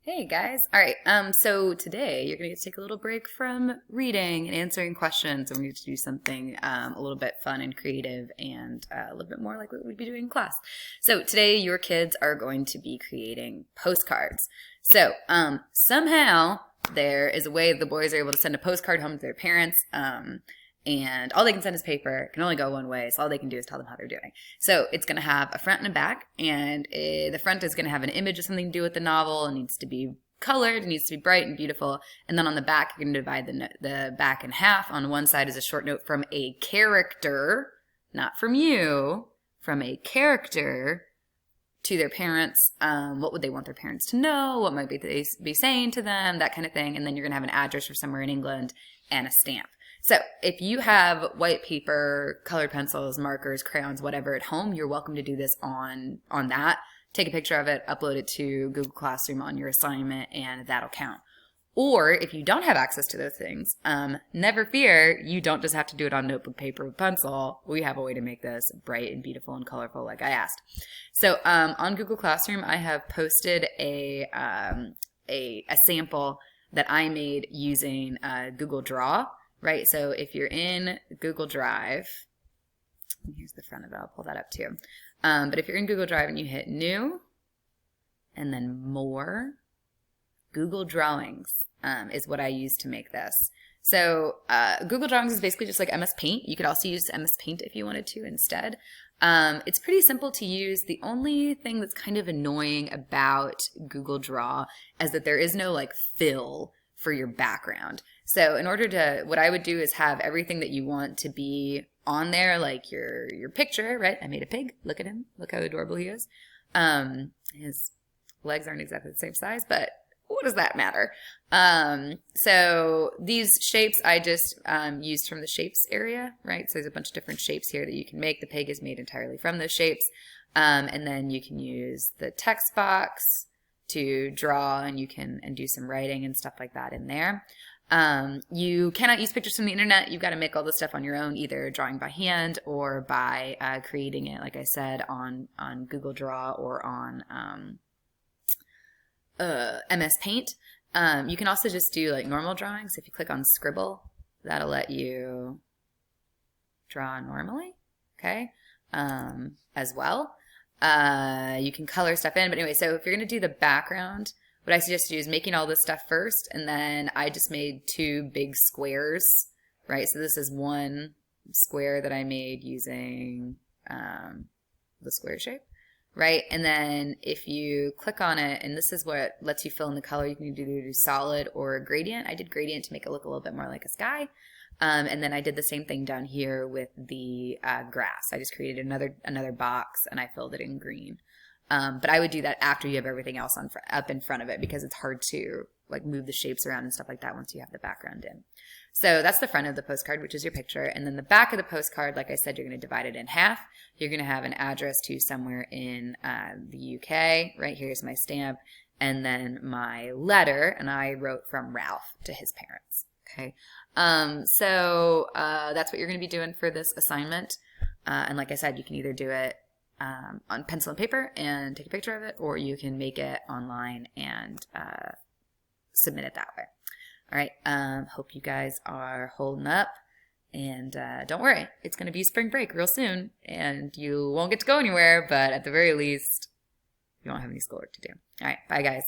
Hey guys. All right. So today you're gonna get to take a little break from reading and answering questions, and we're going to do something a little bit fun and creative, and a little bit more like what we'd be doing in class. So today your kids are going to be creating postcards. So somehow there is a way the boys are able to send a postcard home to their parents. And all they can send is paper. It can only go one way, so all they can do is tell them how they're doing. So it's going to have a front and a back, and the front is going to have an image of something to do with the novel. It needs to be colored, it needs to be bright and beautiful. And then on the back, you're going to divide the back in half. On one side is a short note from a character, not from you, from a character to their parents. What would they want their parents to know? What might they be saying to them? That kind of thing. And then you're going to have an address for somewhere in England and a stamp. So if you have white paper, colored pencils, markers, crayons, whatever at home, you're welcome to do this on that. Take a picture of it, upload it to Google Classroom on your assignment, and that'll count. Or if you don't have access to those things, never fear, you don't just have to do it on notebook, paper, with pencil. We have a way to make this bright and beautiful and colorful like I asked. So on Google Classroom, I have posted a sample that I made using Google Draw. Right, so if you're in Google Drive, here's the front of it, I'll pull that up too. But if you're in Google Drive and you hit New, and then More, Google Drawings is what I use to make this. So Google Drawings is basically just like MS Paint. You could also use MS Paint if you wanted to instead. It's pretty simple to use. The only thing that's kind of annoying about Google Draw is that there is no like fill for your background. So in order to, what I would do is have everything that you want to be on there, like your picture, right? I made a pig. Look at him. Look how adorable he is. His legs aren't exactly the same size, but what does that matter? So these shapes I just used from the shapes area, right? So there's a bunch of different shapes here that you can make. The pig is made entirely from those shapes. And then you can use the text box to draw, and you can do some writing and stuff like that in there. You cannot use pictures from the internet. You've got to make all this stuff on your own, either drawing by hand or by creating it, like I said, on Google Draw or on MS Paint. You can also just do like normal drawings. If you click on Scribble, that'll let you draw normally, okay, as well. You can color stuff in, but anyway, so if you're going to do the background, what I suggest you do is making all this stuff first, and then I just made two big squares, right? So this is one square that I made using the square shape, right? And then if you click on it, and this is what lets you fill in the color, you can do solid or gradient. I did gradient to make it look a little bit more like a sky. And then I did the same thing down here with the grass. I just created another box, and I filled it in green. But I would do that after you have everything else up in front of it, because it's hard to like move the shapes around and stuff like that once you have the background in. So that's the front of the postcard, which is your picture. And then the back of the postcard, like I said, you're going to divide it in half. You're going to have an address to somewhere in the UK. Right, here's my stamp. And then my letter, and I wrote from Ralph to his parents. Okay, so that's what you're going to be doing for this assignment. And like I said, you can either do it on pencil and paper and take a picture of it, or you can make it online and submit it that way. All right, hope you guys are holding up, and don't worry, it's going to be spring break real soon, and you won't get to go anywhere, but at the very least, you won't have any schoolwork to do. All right, bye guys.